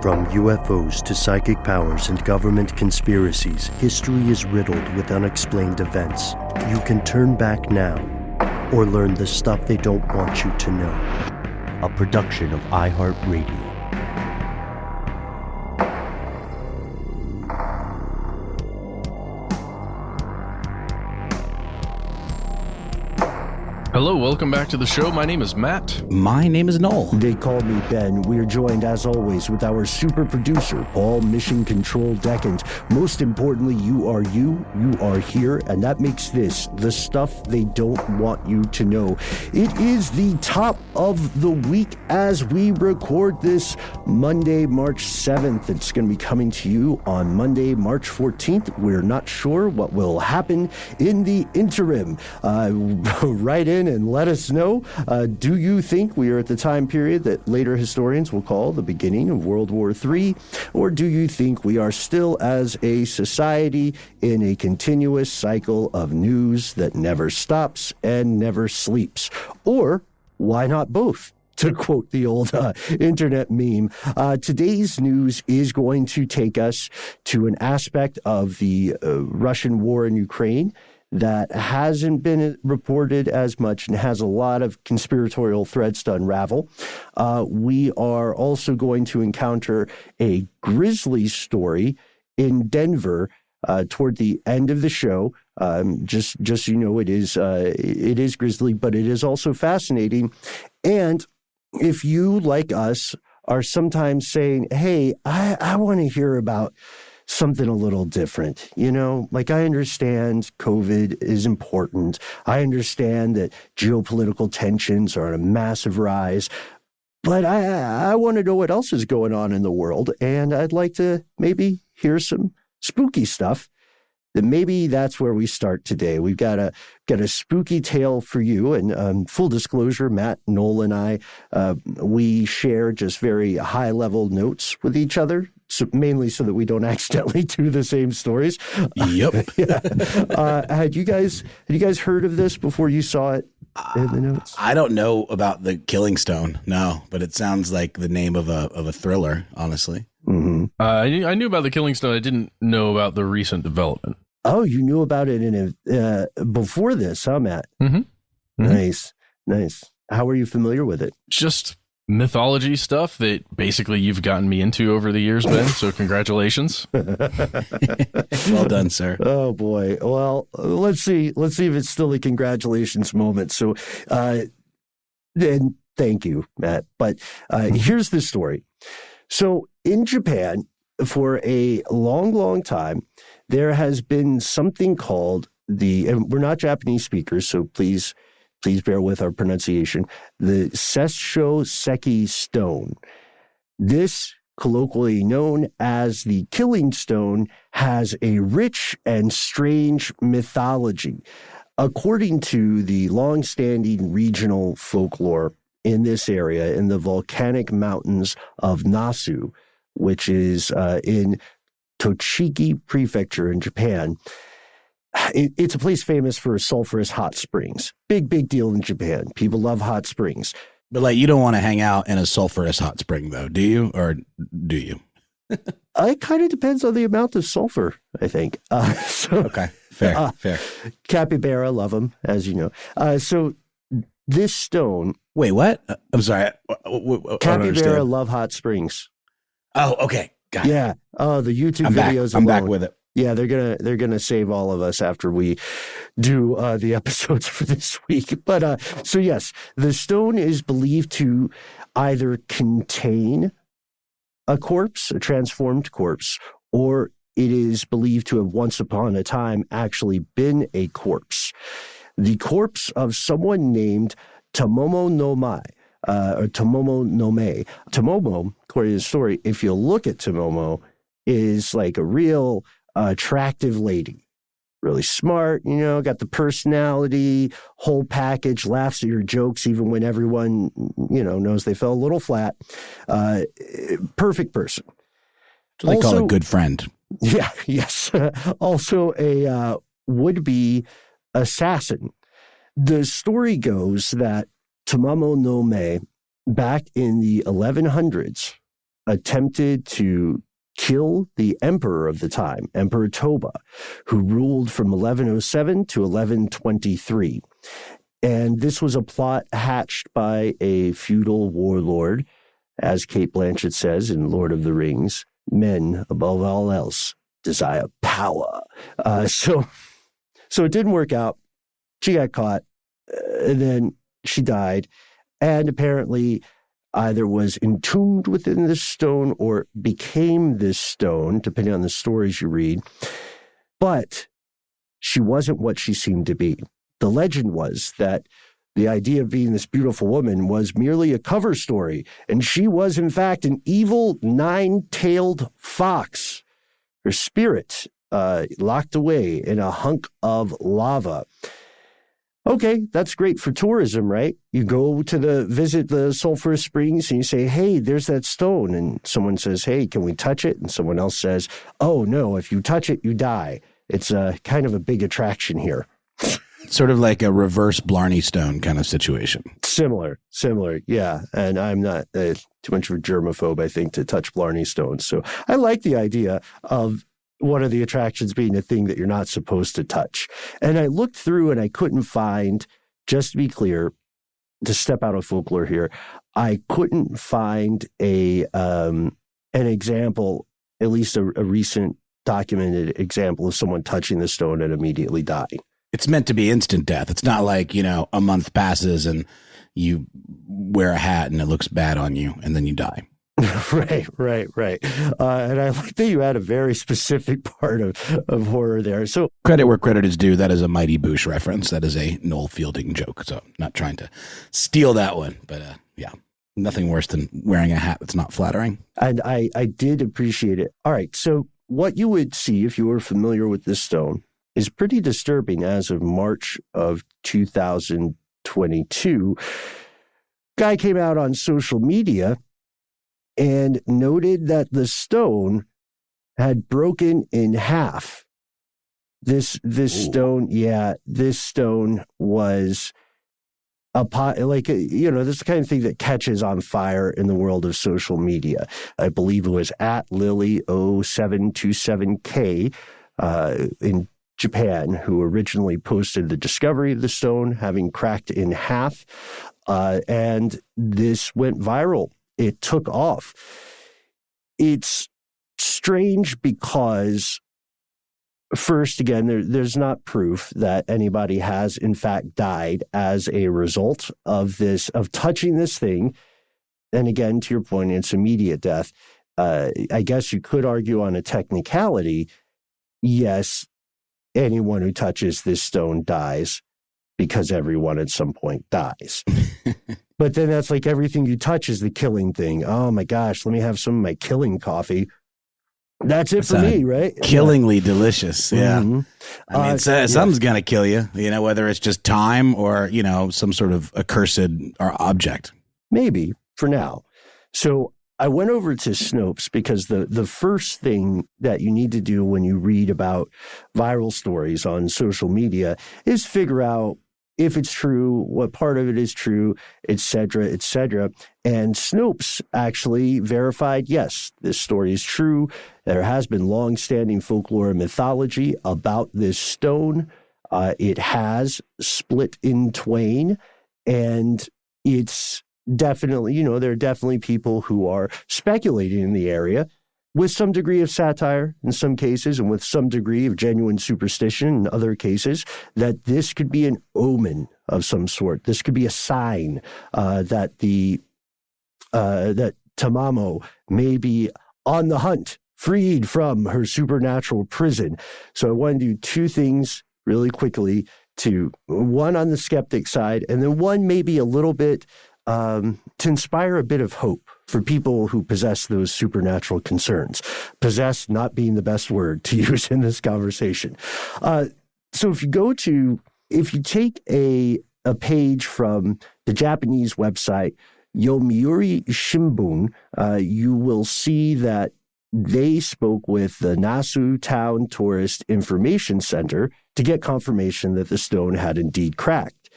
From UFOs to psychic powers and government conspiracies, history is riddled with unexplained events. You can turn back now or learn the stuff they don't want you to know. A production of iHeartRadio. Hello, welcome back to the show. My name is Matt. My name is Noel. They call me Ben. We are joined, as always, with our super producer, Paul Mission Control Deckant. Most importantly, you are here, and that makes this the stuff they don't want you to know. It is the top of the week as we record this Monday, March 7th. It's going to be coming to you on Monday, March 14th. We're not sure what will happen in the interim. Write in and let us know. Do you think we are at the time period that later historians will call the beginning of World War III? Or do you think we are still, as a society, in a continuous cycle of news that never stops and never sleeps? Or why not both? To quote the old internet meme, today's news is going to take us to an aspect of the Russian war in Ukraine that hasn't been reported as much and has a lot of conspiratorial threads to unravel. We are also going to encounter a grisly story in Denver toward the end of the show. Just so you know, it is grisly, but it is also fascinating. And if you, like us, are sometimes saying, hey, I want to hear about something a little different. You know, like, I understand COVID is important. I understand that geopolitical tensions are on a massive rise, but I want to know what else is going on in the world. And I'd like to maybe hear some spooky stuff. Then maybe that's where we start today. We've got a spooky tale for you. And full disclosure, Matt, Noel, and I, we share just very high-level notes with each other, so mainly so that we don't accidentally do the same stories. Yep. Had you guys heard of this before you saw it in the notes? I don't know about the Killing Stone, no, but it sounds like the name of a thriller, honestly. Mm-hmm. I knew about the Killing Stone. I didn't know about the recent development. Oh, you knew about it before this, huh, Matt? Mm-hmm. Nice. How are you familiar with it? Just mythology stuff that basically you've gotten me into over the years, Ben. So congratulations. Well done, sir. Oh boy. Well, let's see if it's still a congratulations moment. So, then thank you, Matt. But here's the story. So in Japan, for a long time, there has been something called and we're not Japanese speakers, so please bear with our pronunciation, the Sessho Seki Stone. This, colloquially known as the Killing Stone, has a rich and strange mythology. According to the long-standing regional folklore in this area, in the volcanic mountains of Nasu, which is in Tochigi Prefecture in Japan, it's a place famous for sulfurous hot springs. Big deal in Japan. People love hot springs. But like, you don't want to hang out in a sulfurous hot spring, though, do you? Or do you? It kind of depends on the amount of sulfur, I think. Okay, fair. Capybara, love them, as you know. So this stone... Wait, what? I'm sorry. Capybara love hot springs. Oh, okay. Got it. Yeah. Oh, the YouTube videos. I'm back with it. Yeah, they're gonna save all of us after we do the episodes for this week. But so yes, the stone is believed to either contain a corpse, a transformed corpse, or it is believed to have once upon a time actually been a corpse. The corpse of someone named Tomomo no Mai. Or Tomomo no Me. Tomomo, according to the story, if you look at Tomomo, is like a real attractive lady. Really smart, you know, got the personality, whole package, laughs at your jokes even when everyone, you know, knows they fell a little flat. Perfect person. So they call a good friend. Yeah, yes. Also a would-be assassin. The story goes that Tomomo no Me, back in the 1100s, attempted to kill the emperor of the time, Emperor Toba, who ruled from 1107 to 1123. And this was a plot hatched by a feudal warlord, as Cate Blanchett says in Lord of the Rings, men, above all else, desire power. So it didn't work out. She got caught, and then she died, and apparently either was entombed within this stone or became this stone, depending on the stories you read. But she wasn't what she seemed to be. The legend was that the idea of being this beautiful woman was merely a cover story, and she was, in fact, an evil nine-tailed fox. Her spirit locked away in a hunk of lava. Okay, that's great for tourism, right? You go to visit the sulfurous springs and you say, hey, there's that stone. And someone says, hey, can we touch it? And someone else says, oh, no, if you touch it, you die. It's kind of a big attraction here. Sort of like a reverse Blarney Stone kind of situation. Similar, yeah. And I'm not too much of a germaphobe, I think, to touch Blarney Stones. So I like the idea of one of the attractions being a thing that you're not supposed to touch. And I looked through and I couldn't find, just to be clear, to step out of folklore here, I couldn't find an example, at least a recent documented example of someone touching the stone and immediately dying. It's meant to be instant death. It's not like, a month passes and you wear a hat and it looks bad on you and then you die. Right. And I like that you had a very specific part of horror there. So credit where credit is due. That is a Mighty Boosh reference. That is a Noel Fielding joke. So I'm not trying to steal that one, but yeah, nothing worse than wearing a hat that's not flattering. And I did appreciate it. All right. So what you would see if you were familiar with this stone is pretty disturbing. As of March of 2022, guy came out on social media and noted that the stone had broken in half. This stone was this is the kind of thing that catches on fire in the world of social media. I believe it was at Lily0727K in Japan, who originally posted the discovery of the stone having cracked in half, and this went viral. It took off. It's strange because, first, again, there's not proof that anybody has, in fact, died as a result of touching this thing. And again, to your point, it's immediate death. I guess you could argue on a technicality, yes, anyone who touches this stone dies because everyone at some point dies. But then that's like everything you touch is the killing thing. Oh my gosh, let me have some of my killing coffee. That's it for me, right? Killingly delicious. Yeah. Mm-hmm. I mean, something's going to kill you, whether it's just time or, some sort of accursed or object. Maybe for now. So I went over to Snopes because the first thing that you need to do when you read about viral stories on social media is figure out if it's true, what part of it is true, et cetera, et cetera. And Snopes actually verified, yes, this story is true. There has been long-standing folklore and mythology about this stone. It has split in twain, and it's definitely, there are definitely people who are speculating in the area with some degree of satire in some cases and with some degree of genuine superstition in other cases, that this could be an omen of some sort. This could be a sign that Tamamo may be on the hunt, freed from her supernatural prison. So I want to do two things really quickly, one on the skeptic side, and then one maybe a little bit to inspire a bit of hope for people who possess those supernatural concerns. Possess not being the best word to use in this conversation. So if you take a page from the Japanese website, Yomiuri Shimbun, you will see that they spoke with the Nasu Town Tourist Information Center to get confirmation that the stone had indeed cracked.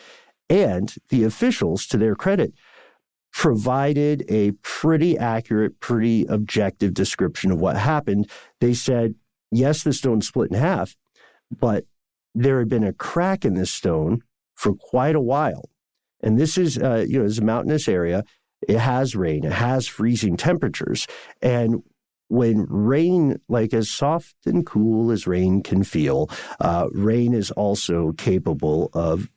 And the officials, to their credit, provided a pretty accurate, pretty objective description of what happened. They said, yes, the stone split in half, but there had been a crack in this stone for quite a while. And this is, it's a mountainous area. It has rain. It has freezing temperatures. And when rain, like as soft and cool as rain can feel, rain is also capable of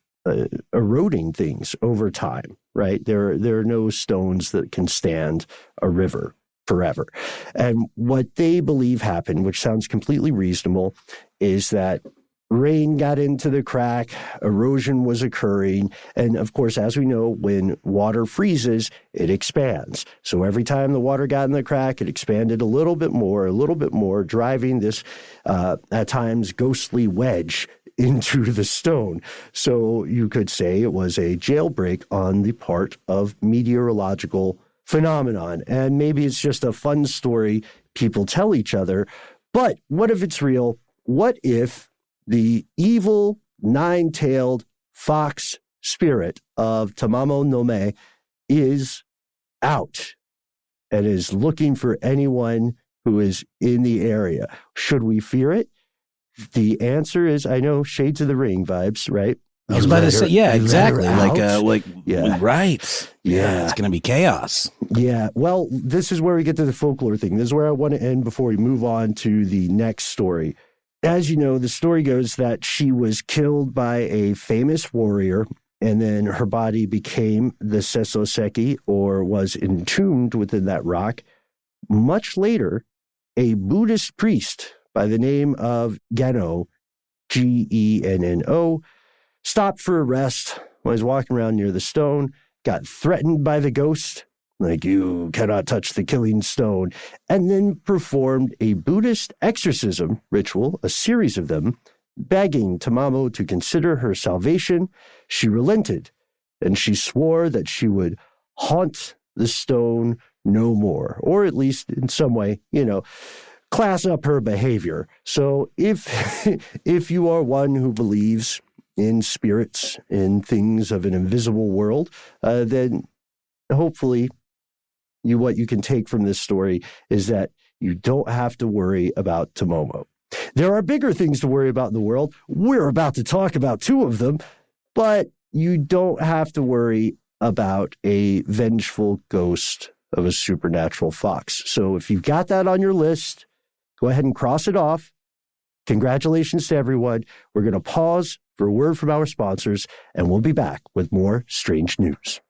eroding things over time, right? There are no stones that can stand a river forever. And what they believe happened, which sounds completely reasonable, is that rain got into the crack, erosion was occurring, and of course, as we know, when water freezes, it expands. So every time the water got in the crack, it expanded a little bit more, driving this, at times, ghostly wedge into the stone. So you could say it was a jailbreak on the part of meteorological phenomenon. And maybe it's just a fun story people tell each other, but what if it's real? What if the evil nine-tailed fox spirit of Tamamo no Me is out and is looking for anyone who is in the area? Should we fear it? The answer is, I know, Shades of the Ring vibes, right? I was about to say, yeah, exactly. Right. Yeah. It's going to be chaos. Yeah. Well, this is where we get to the folklore thing. This is where I want to end before we move on to the next story. As you know, the story goes that she was killed by a famous warrior, and then her body became the Sesoseki, or was entombed within that rock. Much later, a Buddhist priest by the name of Genno, Genno, stopped for a rest when he was walking around near the stone, got threatened by the ghost, like, you cannot touch the killing stone, and then performed a Buddhist exorcism ritual, a series of them, begging Tamamo to consider her salvation. She relented, and she swore that she would haunt the stone no more, or at least in some way, class up her behavior. So if you are one who believes in spirits, in things of an invisible world, then hopefully what you can take from this story is that you don't have to worry about Tamamo. There are bigger things to worry about in the world. We're about to talk about two of them, but you don't have to worry about a vengeful ghost of a supernatural fox. So if you've got that on your list, go ahead and cross it off. Congratulations to everyone. We're going to pause for a word from our sponsors, and we'll be back with more strange news.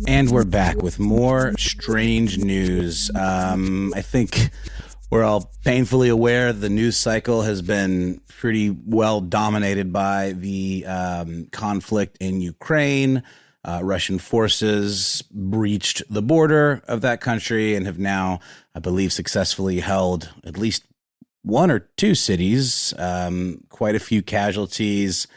And we're back with more strange news. I think we're all painfully aware the news cycle has been pretty well dominated by the conflict in Ukraine. Russian forces breached the border of that country and have now, I believe, successfully held at least one or two cities, quite a few casualties.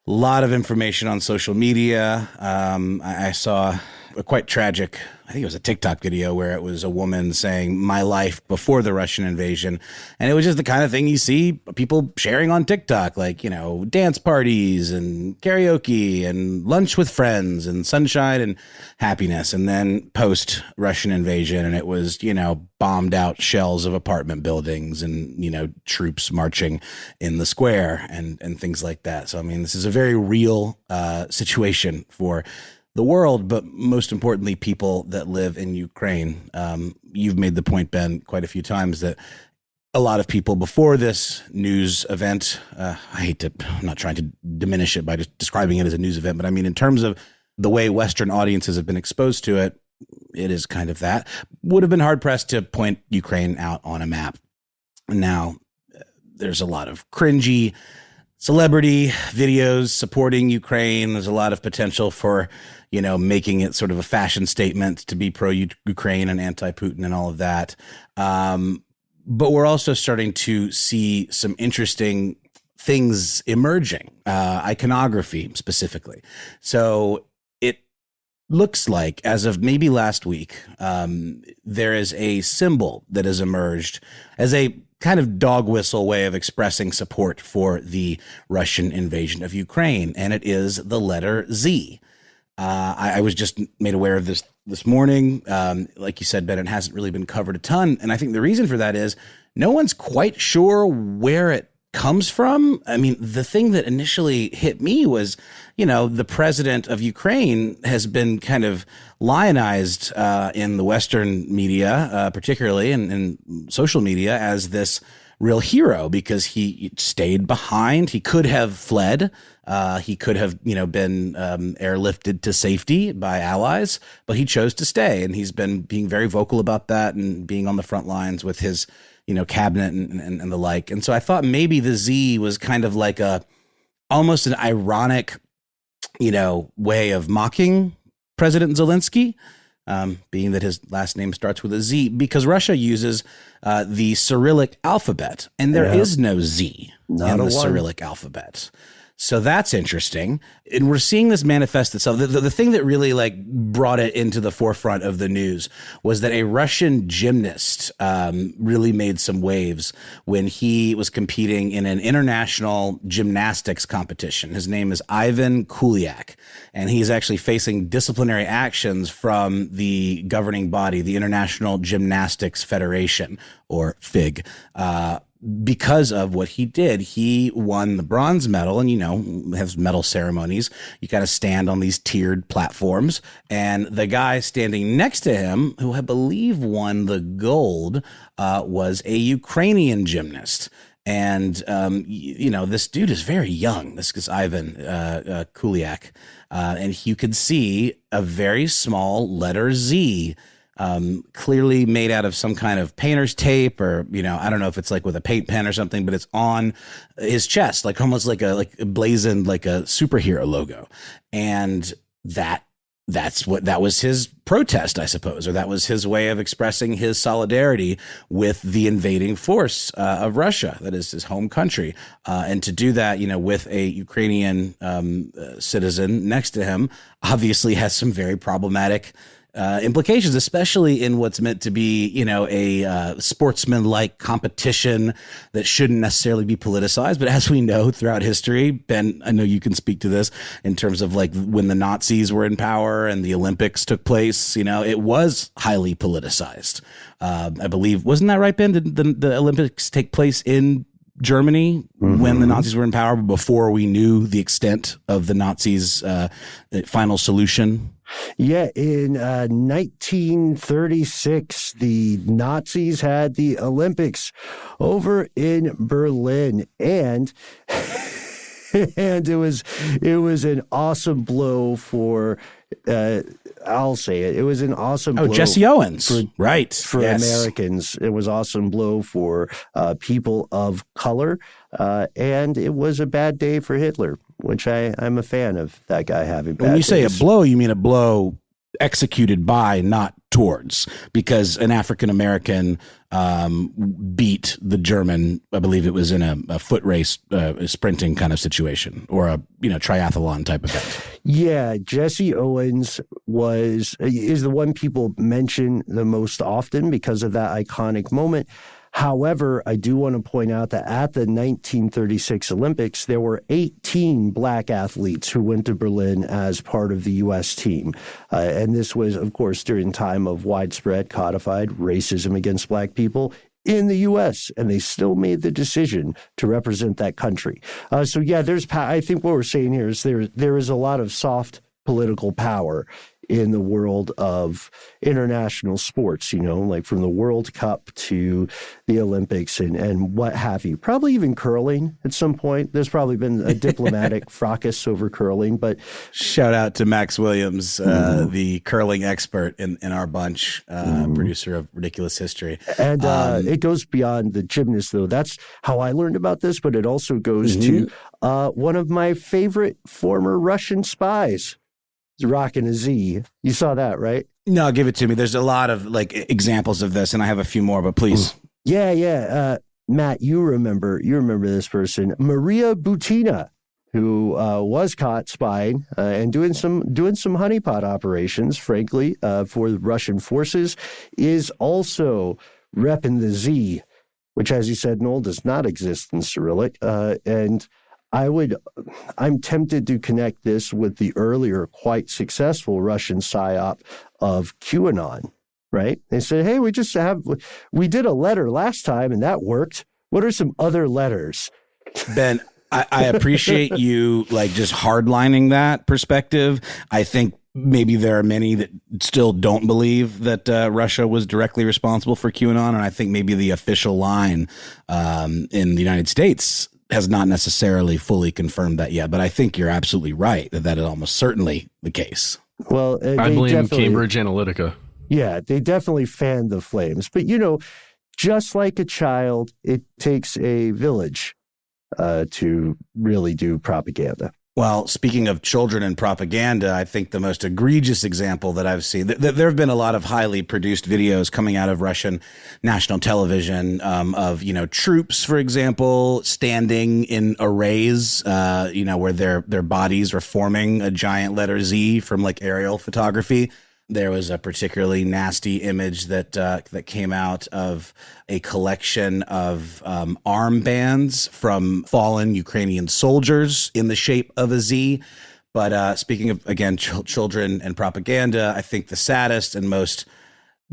A lot of information on social media. I saw a quite tragic, I think it was a TikTok video where it was a woman saying my life before the Russian invasion. And it was just the kind of thing you see people sharing on TikTok, like, dance parties and karaoke and lunch with friends and sunshine and happiness. And then post Russian invasion, and it was, bombed out shells of apartment buildings and, troops marching in the square and things like that. So, I mean, this is a very real situation for the world, but most importantly, people that live in Ukraine. You've made the point, Ben, quite a few times that a lot of people before this news event, I'm not trying to diminish it by just describing it as a news event, but I mean, in terms of the way Western audiences have been exposed to it, it is kind of that. Would have been hard pressed to point Ukraine out on a map. Now, there's a lot of cringy celebrity videos supporting Ukraine. There's a lot of potential for, making it sort of a fashion statement to be pro-Ukraine and anti-Putin and all of that. But we're also starting to see some interesting things emerging, iconography specifically. So it looks like, as of maybe last week, there is a symbol that has emerged as a kind of dog whistle way of expressing support for the Russian invasion of Ukraine, and it is the letter Z. I was just made aware of this morning. Like you said, Ben, it hasn't really been covered a ton. And I think the reason for that is no one's quite sure where it comes from. I mean, the thing that initially hit me was, the president of Ukraine has been kind of lionized in the Western media, particularly in social media, as this real hero because he stayed behind. He could have fled. He could have, been airlifted to safety by allies, but he chose to stay. And he's been being very vocal about that and being on the front lines with his, cabinet and the like. And so I thought maybe the Z was kind of like almost an ironic, way of mocking President Zelensky. Being that his last name starts with a Z, because Russia uses the Cyrillic alphabet, and there is no Z in the Cyrillic alphabet. So that's interesting. And we're seeing this manifest itself. The thing that really brought it into the forefront of the news was that a Russian gymnast really made some waves when he was competing in an international gymnastics competition. His name is Ivan Kuliak, and he's actually facing disciplinary actions from the governing body, the International Gymnastics Federation, or FIG. Because of what he did. He won the bronze medal, and has medal ceremonies. You got to stand on these tiered platforms, and the guy standing next to him, who I believe won the gold, was a Ukrainian gymnast. And this dude is very young. This is Ivan Kuliak, and you could see a very small letter Z. Clearly made out of some kind of painter's tape, or I don't know if it's with a paint pen or something, but it's on his chest, almost like blazoned like a superhero logo, and that was his protest, I suppose, or that was his way of expressing his solidarity with the invading force of Russia, that is his home country, and to do that, with a Ukrainian citizen next to him, obviously has some very problematic implications, especially in what's meant to be, a sportsman-like competition that shouldn't necessarily be politicized. But as we know throughout history, Ben, I know you can speak to this in terms of when the Nazis were in power and the Olympics took place, it was highly politicized. I believe, wasn't that right, Ben? Did the Olympics take place in Germany when the Nazis were in power, before we knew the extent of the Nazis' final solution? Yeah, in 1936, the Nazis had the Olympics over in Berlin, and it was an awesome blow for. I'll say it. It was an awesome blow. Jesse Owens, right? For Americans, it was awesome blow for people of color, and it was a bad day for Hitler, which I'm a fan of that guy having bad days. When you say a blow, you mean a blow executed by, not towards, because an African-American beat the German, I believe it was in a foot race, sprinting kind of situation, or a triathlon type event. Yeah, Jesse Owens is the one people mention the most often because of that iconic moment. However, I do want to point out that at the 1936 Olympics, there were 18 black athletes who went to Berlin as part of the U.S. team. And this was, of course, during time of widespread codified racism against black people in the U.S., and they still made the decision to represent that country. I think what we're saying here is there is a lot of soft political power in the world of international sports, from the World Cup to the Olympics and what have you. Probably even curling at some point. There's probably been a diplomatic fracas over curling, but shout out to Max Williams, the curling expert in our bunch, producer of Ridiculous History. And it goes beyond the gymnast, though. That's how I learned about this, but it also goes to one of my favorite former Russian spies. Rocking a Z. You saw that, right? No, give it to me. There's a lot of examples of this, and I have a few more, but please. Yeah. Matt, you remember this person, Maria Butina, who was caught spying and doing some honeypot operations, frankly, for the Russian forces, is also repping the Z which, as you said, Noel, does not exist in Cyrillic. And I'm tempted to connect this with the earlier, quite successful Russian psyop of QAnon, right? They said, hey, we did a letter last time and that worked. What are some other letters? Ben, I appreciate you like just hardlining that perspective. I think maybe there are many that still don't believe that Russia was directly responsible for QAnon. And I think maybe the official line in the United States has not necessarily fully confirmed that yet. But I think you're absolutely right that is almost certainly the case. Well, I blame Cambridge Analytica. Yeah, they definitely fanned the flames. But, just like a child, it takes a village to really do propaganda. Well, speaking of children and propaganda, I think the most egregious example that I've seen, there have been a lot of highly produced videos coming out of Russian national television of, troops, for example, standing in arrays, where their bodies are forming a giant letter Z from like aerial photography. There was a particularly nasty image that came out of a collection of armbands from fallen Ukrainian soldiers in the shape of a Z. But speaking of, again, children and propaganda, I think the saddest and most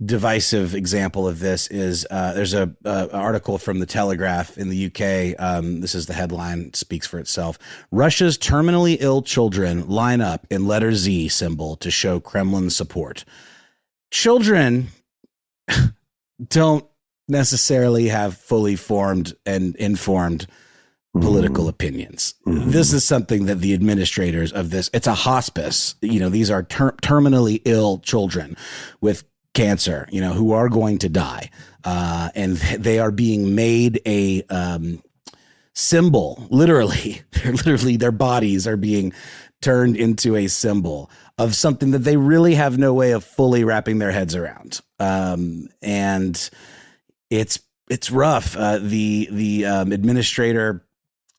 divisive example of this is there's a article from the Telegraph in the UK. This is the headline, speaks for itself. Russia's terminally ill children line up in letter Z symbol to show Kremlin support. Children don't necessarily have fully formed and informed political opinions. This is something that the administrators of this, it's a hospice. These are terminally ill children with cancer, who are going to die. And they are being made a symbol, literally. Their bodies are being turned into a symbol of something that they really have no way of fully wrapping their heads around. And it's rough. The administrator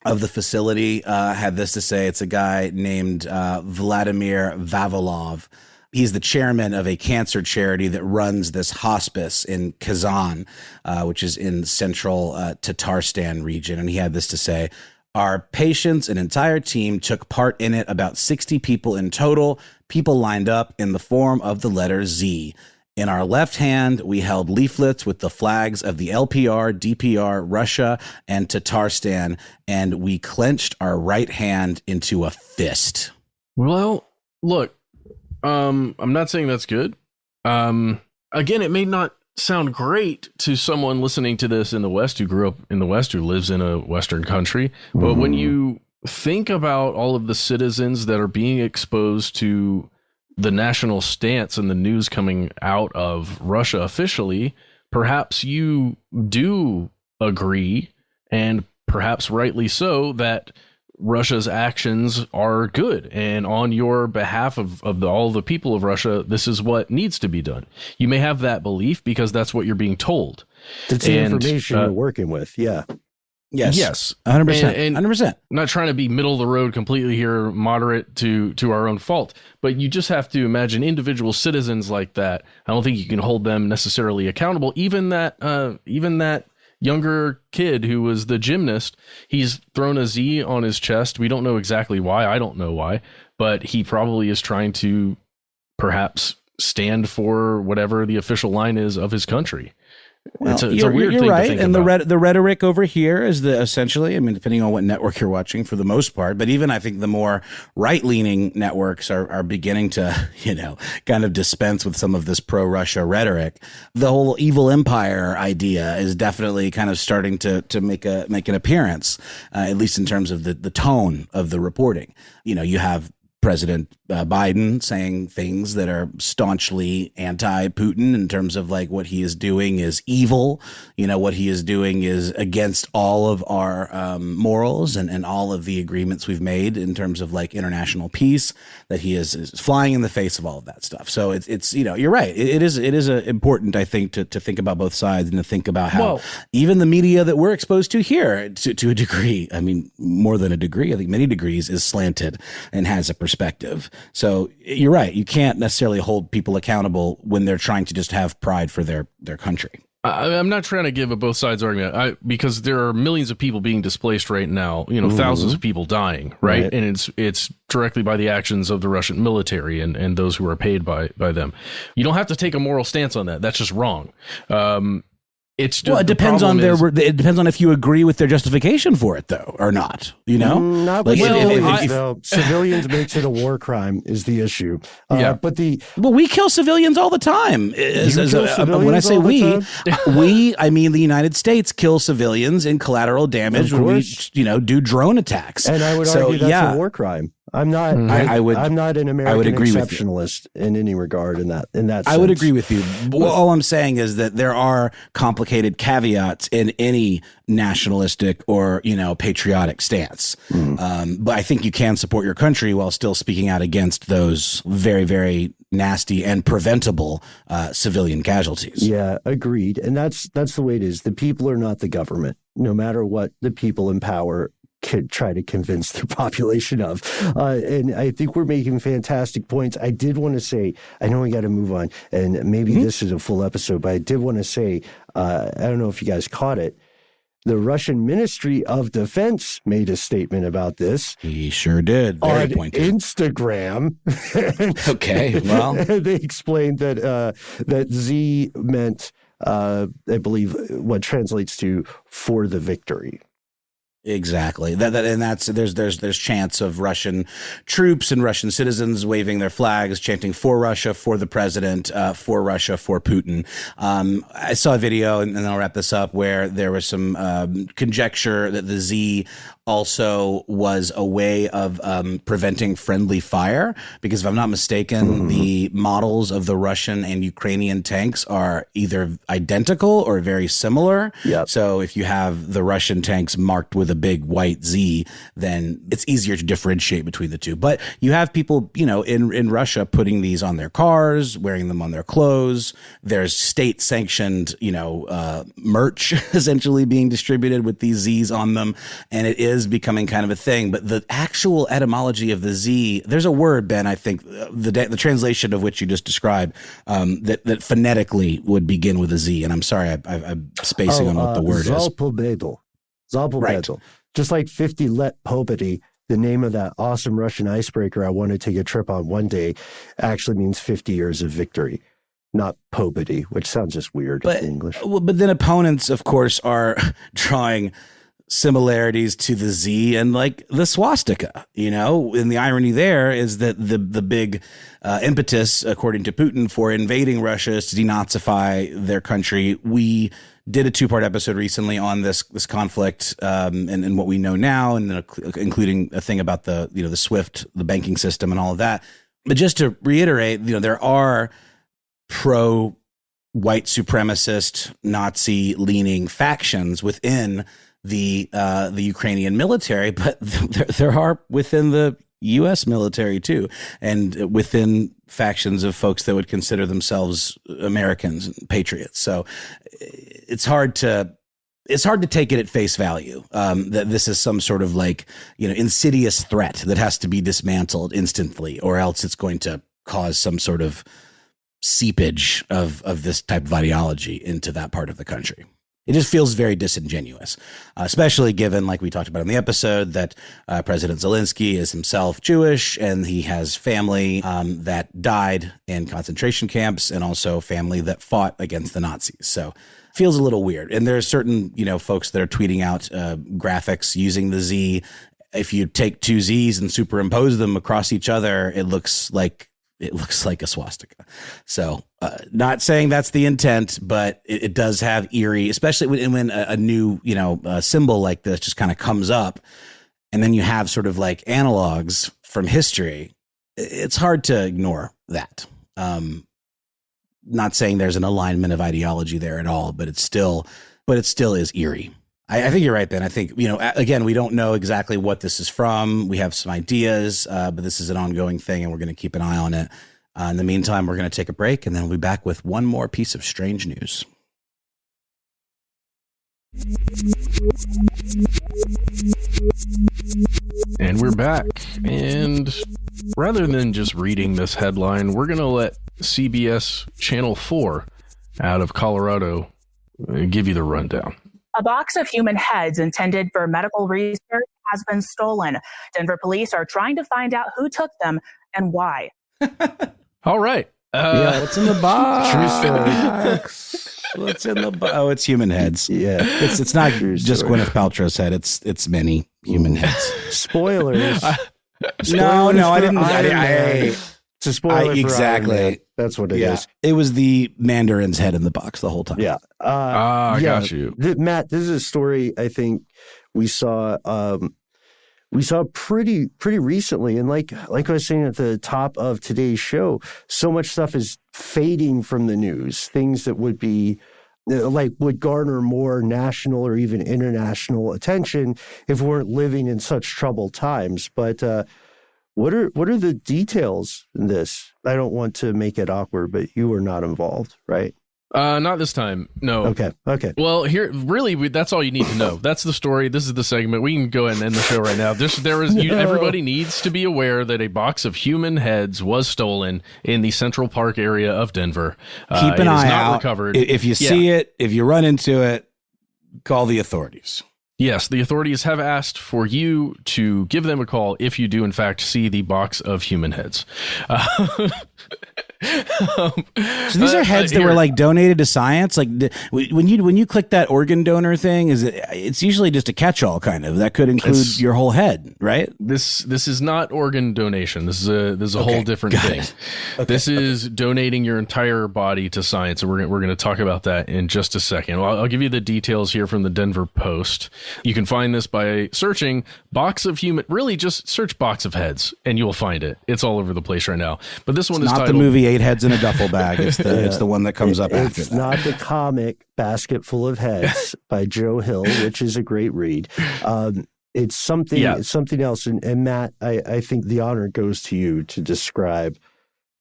of the facility had this to say. It's a guy named Vladimir Vavilov. He's the chairman of a cancer charity that runs this hospice in Kazan, which is in central Tatarstan region. And he had this to say: our patients, an entire team, took part in it, about 60 people in total. People lined up in the form of the letter Z. In our left hand, we held leaflets with the flags of the LPR, DPR, Russia, and Tatarstan, and we clenched our right hand into a fist. Well, look. I'm not saying that's good. Again, it may not sound great to someone listening to this in the West, who grew up in the West, who lives in a Western country. But when you think about all of the citizens that are being exposed to the national stance and the news coming out of Russia officially, perhaps you do agree, and perhaps rightly so, that Russia's actions are good, and on your behalf of all the people of Russia, this is what needs to be done. You may have that belief because that's what you're being told. It's the information you're working with. Yeah. Yes. 100%. And 100%. I'm not trying to be middle of the road completely here, moderate to our own fault, but you just have to imagine individual citizens like that. I don't think you can hold them necessarily accountable. Even that younger kid who was the gymnast, he's thrown a Z on his chest. We don't know exactly why. I don't know why, but he probably is trying to perhaps stand for whatever the official line is of his country. Well, it's a weird thing right. to think and about. the rhetoric over here is essentially, depending on what network you're watching for the most part, but even I think the more right-leaning networks are beginning to, kind of dispense with some of this pro-Russia rhetoric. The whole evil empire idea is definitely kind of starting to make an appearance, at least in terms of the tone of the reporting. You have President Biden saying things that are staunchly anti-Putin in terms of like what he is doing is evil. What he is doing is against all of our morals and all of the agreements we've made in terms of like international peace, that he is flying in the face of all of that stuff. So it's you're right. It is important, I think, to think about both sides and to think about how even the media that we're exposed to here to a degree, more than a degree, I think many degrees, is slanted and has a perspective. So you're right. You can't necessarily hold people accountable when they're trying to just have pride for their country. I'm not trying to give a both sides argument because there are millions of people being displaced right now, thousands of people dying, right? And it's directly by the actions of the Russian military and those who are paid by them. You don't have to take a moral stance on that. That's just wrong. It's just, it depends on it depends on if you agree with their justification for it, though, or not. Not like civilians makes it a war crime is the issue. But we kill civilians all the time. When I say I mean the United States kill civilians in collateral damage when we do drone attacks. And I would argue that's a war crime. I'm not. I'm not an American exceptionalist in any regard. In that sense. I would agree with you. Well, all I'm saying is that there are complicated caveats in any nationalistic or patriotic stance. But I think you can support your country while still speaking out against those very, very nasty and preventable civilian casualties. Yeah, agreed. And that's the way it is. The people are not the government, no matter what the people in power could try to convince their population of. And I think we're making fantastic points. I did want to say, I know we got to move on, and maybe this is a full episode, but I did want to say, I don't know if you guys caught it. The Russian Ministry of Defense made a statement about this. He sure did. Very on pointed. Instagram. Okay, well. They explained that Z meant, I believe, what translates to "for the victory." Exactly. There's chants of Russian troops and Russian citizens waving their flags, chanting "for Russia, for the president, for Russia, for Putin." I saw a video, and then I'll wrap this up, where there was some conjecture that the Z also was a way of preventing friendly fire, because if I'm not mistaken, the models of the Russian and Ukrainian tanks are either identical or very similar. Yep. So if you have the Russian tanks marked with a big white Z, then it's easier to differentiate between the two. But you have people, in Russia putting these on their cars, wearing them on their clothes. There's state sanctioned, merch essentially being distributed with these Z's on them. And it is becoming kind of a thing. But the actual etymology of the Z, there's a word, Ben, I think the translation of which you just described, that phonetically would begin with a Z. And I'm sorry, I'm spacing on what the word is. Zalpobedel. Right. Just like 50 Let Pobedy, the name of that awesome Russian icebreaker I want to take a trip on one day, actually means 50 years of victory, not Pobedy, which sounds just weird in English. But then opponents, of course, are drawing similarities to the Z and like the swastika, and the irony there is that the big impetus, according to Putin, for invading Russia is to denazify their country. We did a 2-part episode recently on this conflict and what we know now, and including a thing about the SWIFT, the banking system, and all of that. But just to reiterate, there are pro-white supremacist, Nazi-leaning factions within the Ukrainian military, but there are within the U.S. military too, and within factions of folks that would consider themselves Americans and patriots. So it's hard to take it at face value that this is some sort of insidious threat that has to be dismantled instantly, or else it's going to cause some sort of seepage of this type of ideology into that part of the country. It just feels very disingenuous, especially given, like we talked about in the episode, that President Zelensky is himself Jewish and he has family that died in concentration camps and also family that fought against the Nazis. So it feels a little weird. And there are certain, folks that are tweeting out graphics using the Z. If you take 2 Zs and superimpose them across each other, it looks like a swastika. So not saying that's the intent, but it does have eerie, especially when a new, symbol like this just kind of comes up, and then you have sort of like analogs from history. It's hard to ignore that. Not saying there's an alignment of ideology there at all, but it still is eerie. I think you're right, Ben. I think, again, we don't know exactly what this is from. We have some ideas, but this is an ongoing thing, and we're going to keep an eye on it. In the meantime, we're going to take a break, and then we'll be back with one more piece of strange news. And we're back. And rather than just reading this headline, we're going to let CBS Channel 4 out of Colorado give you the rundown. A box of human heads intended for medical research has been stolen. Denver police are trying to find out who took them and why. All right. What's in the box? True story. What's in the box? Oh, it's human heads. Yeah. It's not True just story. Gwyneth Paltrow's head. It's many human heads. Spoilers. No, I didn't. It's a spoiler for exactly. Iron Man. That's what it is. It was the Mandarin's head in the box the whole time. Yeah. Got you. Matt, this is a story I think we saw pretty recently. And like I was saying at the top of today's show, so much stuff is fading from the news. Things that would be would garner more national or even international attention if we weren't living in such troubled times. But what are the details in this? I don't want to make it awkward, but you were not involved, right? Not this time. No. Okay. Well, here, really, that's all you need to know. That's the story. This is the segment. We can go ahead and end the show right now. Everybody needs to be aware that a box of human heads was stolen in the Central Park area of Denver. Keep an eye out. Recovered. If you see it, if you run into it, call the authorities. Yes, the authorities have asked for you to give them a call if you do, in fact, see the box of human heads. So these are heads that were like donated to science. Like when you click that organ donor thing, it's usually just a catch-all kind of that could include your whole head, right? This is not organ donation. This is a whole different thing. This is donating your entire body to science, and we're going to talk about that in just a second. Well, I'll give you the details here from the Denver Post. You can find this by searching box of human. Really, just search box of heads, and you'll find it. It's all over the place right now. But this one is not titled, the movie 8 Heads in a Duffel Bag. It's the one that comes up after It's that. not the comic Basket Full of Heads by Joe Hill, which is a great read. It's something else. And Matt, I think the honor goes to you to describe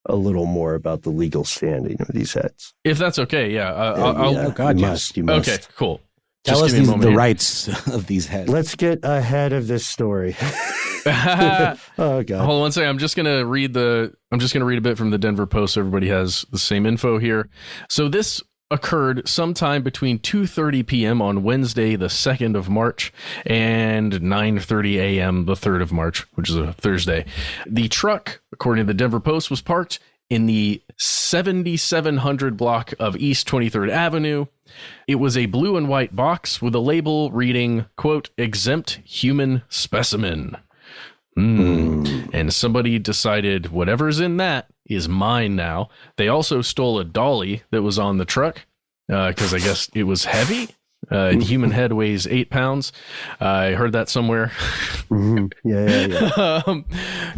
a little more about the legal standing of these heads. If that's okay, yeah. Oh, God, you must. Okay, cool. Tell Just us give me a moment the here. rights of these heads. Let's get ahead of this story. Oh God! Hold on one second. I'm just gonna read a bit from the Denver Post so everybody has the same info here. So this occurred sometime between 2:30 p.m. on Wednesday, the 2nd of March, and 9:30 a.m. the 3rd of March, which is a Thursday. The truck, according to the Denver Post, was parked in the 7700 block of East 23rd Avenue. It was a blue and white box with a label reading, quote, exempt human specimen. And somebody decided whatever's in that is mine now. They also stole a dolly that was on the truck because I guess it was heavy. Human head weighs 8 pounds. I heard that somewhere. Yeah.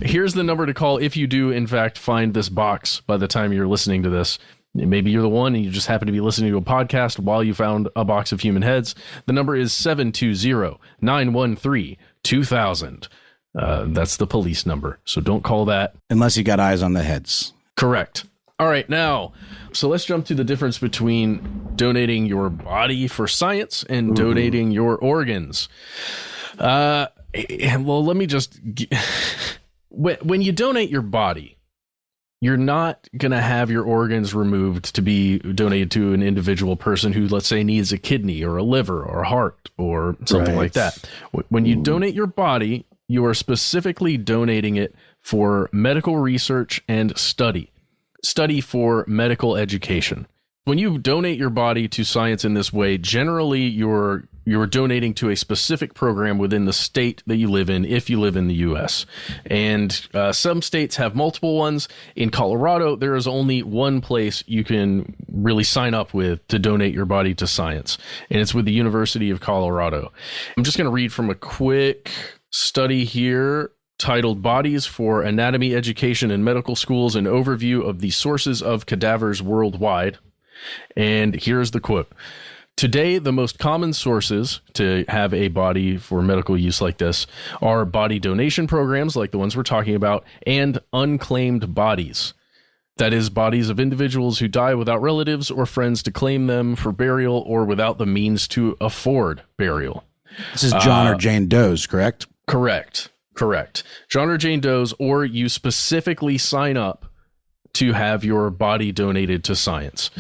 Here's the number to call if you do, in fact, find this box by the time you're listening to this. Maybe you're the one and you just happen to be listening to a podcast while you found a box of human heads. The number is 720-913-2000. That's the police number. So don't call that. Unless you got eyes on the heads. Correct. All right, now, so let's jump to the difference between donating your body for science and donating your organs. Well, let me just... When you donate your body, you're not going to have your organs removed to be donated to an individual person who, let's say, needs a kidney or a liver or a heart or something like that. When you donate your body, you are specifically donating it for medical research and study for medical education. When you donate your body to science in this way, generally you're donating to a specific program within the state that you live in, if you live in the U.S. And some states have multiple ones. In Colorado, there is only one place you can really sign up with to donate your body to science, and it's with the University of Colorado. I'm just going to read from a quick study here titled Bodies for Anatomy Education in Medical Schools, an overview of the sources of cadavers worldwide. And here's the quote. Today, the most common sources to have a body for medical use like this are body donation programs like the ones we're talking about and unclaimed bodies. That is, bodies of individuals who die without relatives or friends to claim them for burial or without the means to afford burial. This is John or Jane Doe's, correct? Correct. John or Jane Doe's, or you specifically sign up to have your body donated to science.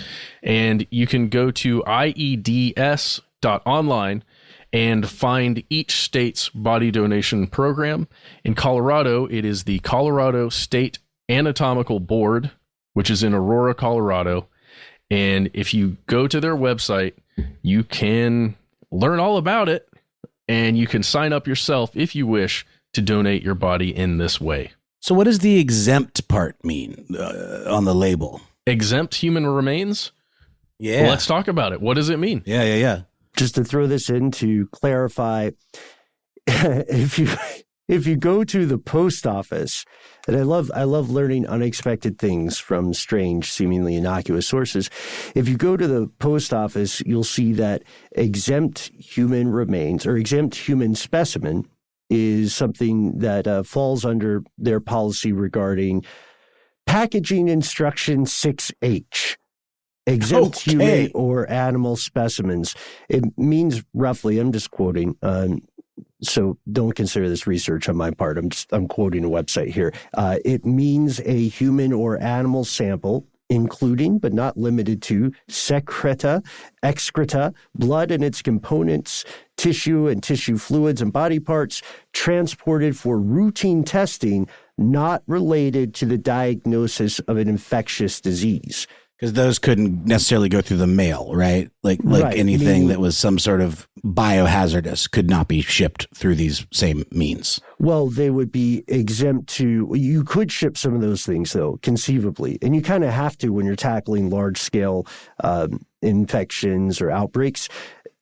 And you can go to ieds.online and find each state's body donation program. In Colorado, it is the Colorado State Anatomical Board, which is in Aurora, Colorado. And if you go to their website, you can learn all about it, and you can sign up yourself if you wish to donate your body in this way. So what does the exempt part mean on the label? Exempt human remains? Yeah. Well, let's talk about it. What does it mean? Yeah. Just to throw this in to clarify, if you go to the post office, and I love learning unexpected things from strange, seemingly innocuous sources. If you go to the post office, you'll see that exempt human remains or exempt human specimen is something that falls under their policy regarding packaging instruction 6H. Exempt human or animal specimens. It means roughly, I'm just quoting, so don't consider this research on my part. I'm quoting a website here. It means a human or animal sample, including but not limited to secreta, excreta, blood and its components, tissue and tissue fluids and body parts, transported for routine testing, not related to the diagnosis of an infectious disease. Because those couldn't necessarily go through the mail, right? Like Right. anything that was some sort of biohazardous could not be shipped through these same means. Well, they would be exempt to, you could ship some of those things, though, conceivably. And you kind of have to when you're tackling large-scale infections or outbreaks.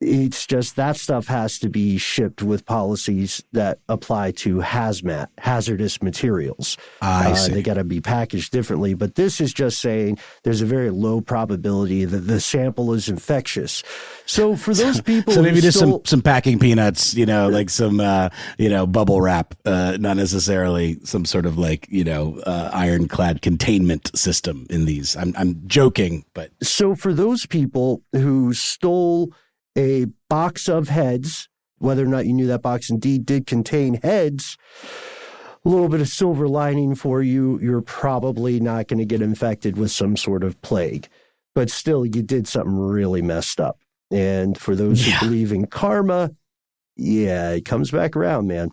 It's just that stuff has to be shipped with policies that apply to hazmat, hazardous materials. I see. They got to be packaged differently. But this is just saying there's a very low probability that the sample is infectious. So for those people, So maybe who just still, some packing peanuts, like some bubble wrap, not necessarily some sort of ironclad containment system in these. I'm joking, but So for those people who stole a box of heads, whether or not you knew that box indeed did contain heads, a little bit of silver lining for you. You're probably not going to get infected with some sort of plague. But still, you did something really messed up. And for those who believe in karma, it comes back around, man.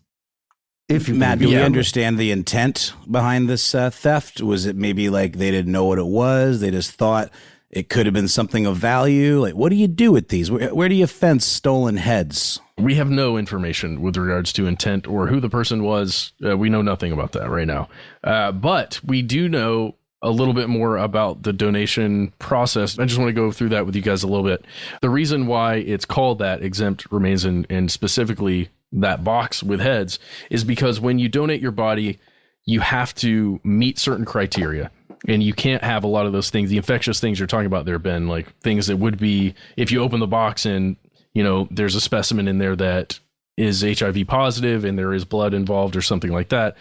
If you Matt, do believe we in understand the intent behind this theft? Was it maybe like they didn't know what it was? They just thought it could have been something of value? Like, what do you do with these? Where do you fence stolen heads? We have no information with regards to intent or who the person was. We know nothing about that right now. But we do know a little bit more about the donation process. I just want to go through that with you guys a little bit. The reason why it's called that, exempt remains, and specifically that box with heads, is because when you donate your body, you have to meet certain criteria. And you can't have a lot of those things. The infectious things you're talking about there, Ben, like things that would be, if you open the box and, there's a specimen in there that is HIV positive and there is blood involved or something like that.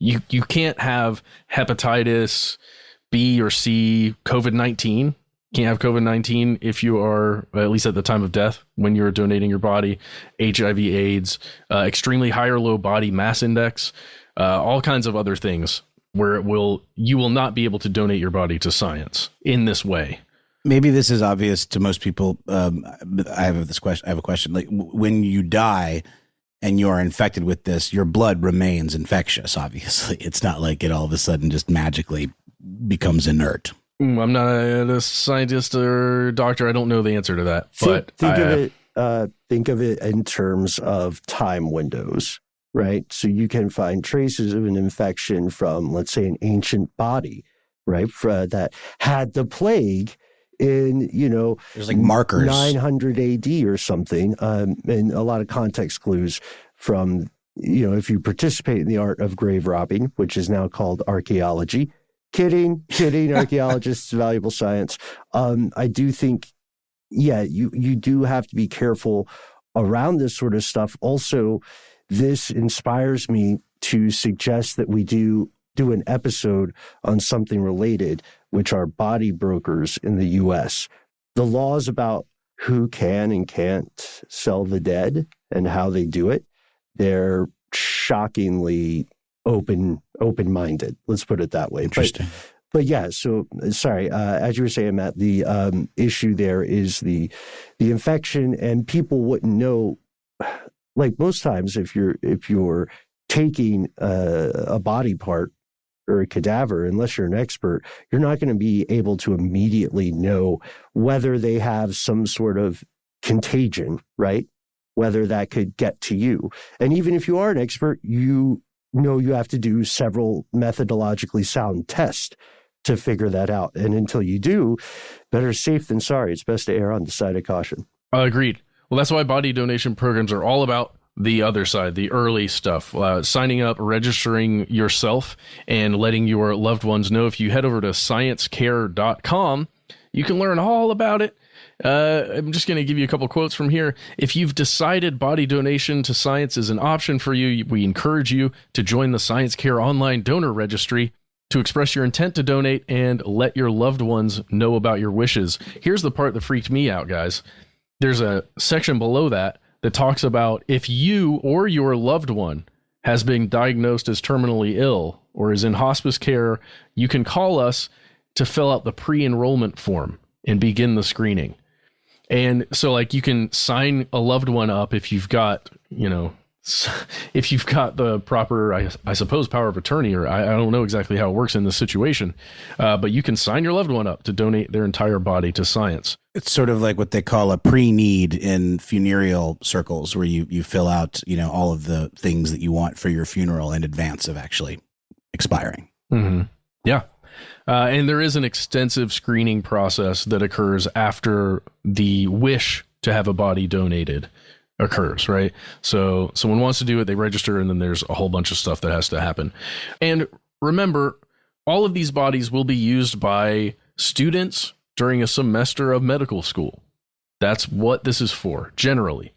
You can't have hepatitis B or C, COVID-19. Can't have COVID-19 if you are, at least at the time of death, when you're donating your body, HIV, AIDS, extremely high or low body mass index, all kinds of other things where you will not be able to donate your body to science in this way. Maybe this is obvious to most people. I have a question. Like, when you die and you are infected with this, your blood remains infectious. Obviously, it's not like it all of a sudden just magically becomes inert. I'm not a scientist or doctor. I don't know the answer to that. Think of it in terms of time windows. Right. So you can find traces of an infection from, let's say, an ancient body, right, that had the plague in, there's like markers, 900 AD or something. And a lot of context clues from, if you participate in the art of grave robbing, which is now called archaeology. Kidding. Archaeologists, valuable science. I do think, you do have to be careful around this sort of stuff. Also, this inspires me to suggest that we do an episode on something related, which are body brokers in the U.S. The laws about who can and can't sell the dead and how they do it, they're shockingly open-minded. Let's put it that way. Interesting. But yeah, so sorry, as you were saying, Matt, the issue there is the infection, and people wouldn't know. Like most times, if you're taking a body part or a cadaver, unless you're an expert, you're not going to be able to immediately know whether they have some sort of contagion, right? Whether that could get to you. And even if you are an expert, you know you have to do several methodologically sound tests to figure that out. And until you do, better safe than sorry. It's best to err on the side of caution. Agreed. Well, that's why body donation programs are all about the other side, the early stuff, signing up, registering yourself, and letting your loved ones know. If you head over to sciencecare.com, you can learn all about it. I'm just going to give you a couple quotes from here. If you've decided body donation to science is an option for you, we encourage you to join the Science Care online donor registry to express your intent to donate and let your loved ones know about your wishes. Here's the part that freaked me out, guys. There's a section below that talks about if you or your loved one has been diagnosed as terminally ill or is in hospice care, you can call us to fill out the pre-enrollment form and begin the screening. And so, like, you can sign a loved one up if you've got, if you've got the proper, I suppose, power of attorney, or I don't know exactly how it works in this situation, but you can sign your loved one up to donate their entire body to science. It's sort of like what they call a pre-need in funereal circles, where you fill out, all of the things that you want for your funeral in advance of actually expiring. Mm-hmm. Yeah. And there is an extensive screening process that occurs after the wish to have a body donated occurs, right? So someone wants to do it, they register, and then there's a whole bunch of stuff that has to happen. And remember, all of these bodies will be used by students during a semester of medical school. That's what this is for, generally,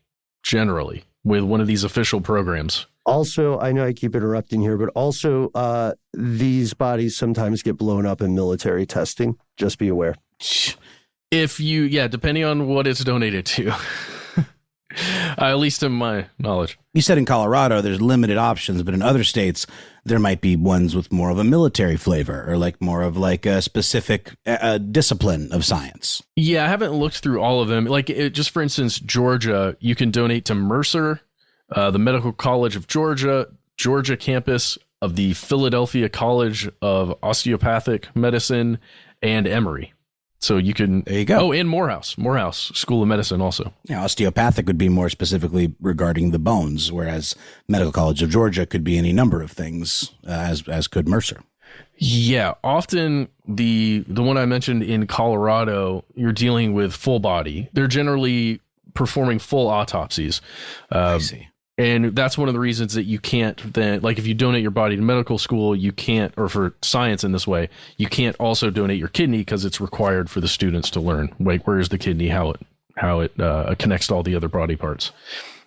with one of these official programs. Also, I know I keep interrupting here, but also these bodies sometimes get blown up in military testing. Just be aware. Depending on what it's donated to. At least in my knowledge. You said in Colorado there's limited options, but in other states there might be ones with more of a military flavor, or like more of like a specific discipline of science. Yeah, I haven't looked through all of them. Like, just for instance, Georgia, you can donate to Mercer, the Medical College of Georgia campus of the Philadelphia College of Osteopathic Medicine, and Emory. So you can, there you go. Oh, and Morehouse School of Medicine also. Yeah, osteopathic would be more specifically regarding the bones, whereas Medical College of Georgia could be any number of things, as could Mercer. Yeah, often the one I mentioned in Colorado, you're dealing with full body. They're generally performing full autopsies. I see. And that's one of the reasons that you can't then, like, if you donate your body to medical school, you can't, or for science in this way, you can't also donate your kidney because it's required for the students to learn, like, where is the kidney, how it connects to all the other body parts.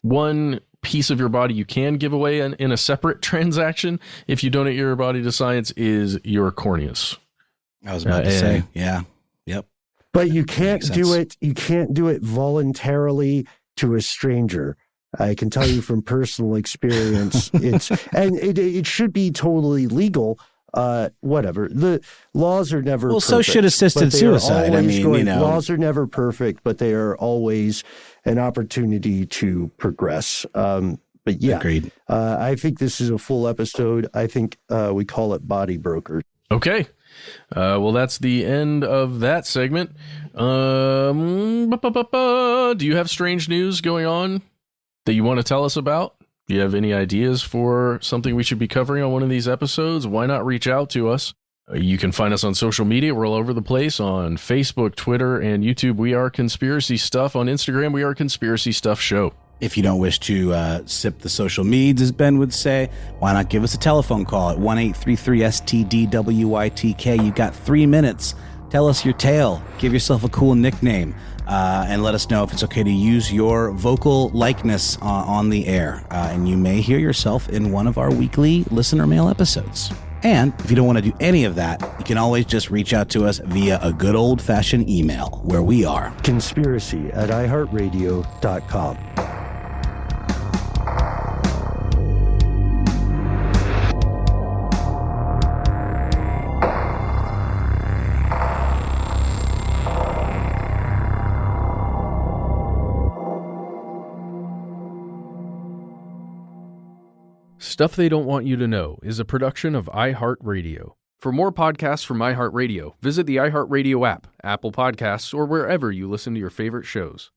One piece of your body you can give away in a separate transaction if you donate your body to science is your corneas. I was about to say, yeah. Yep. But you can't do it. You can't do it voluntarily to a stranger. I can tell you from personal experience, it should be totally legal. Whatever. The laws are never perfect. So should assisted suicide. I mean, laws are never perfect, but they are always an opportunity to progress. But yeah, agreed. I think this is a full episode. I think we call it Body Brokers. Okay. Well, that's the end of that segment. Do you have strange news going on that you want to tell us about? Do you have any ideas for something we should be covering on one of these episodes? Why not reach out to us? You can find us on social media. We're all over the place on Facebook, Twitter, and YouTube. We are Conspiracy Stuff. On Instagram, we are Conspiracy Stuff Show. If you don't wish to sip the social meds, as Ben would say, why not give us a telephone call at 1-833-STDWYTK. You've got 3 minutes. Tell us your tale. Give yourself a cool nickname. And let us know if it's okay to use your vocal likeness on the air. And you may hear yourself in one of our weekly listener mail episodes. And if you don't want to do any of that, you can always just reach out to us via a good old-fashioned email, where we are conspiracy@iHeartRadio.com. Stuff They Don't Want You to Know is a production of iHeartRadio. For more podcasts from iHeartRadio, visit the iHeartRadio app, Apple Podcasts, or wherever you listen to your favorite shows.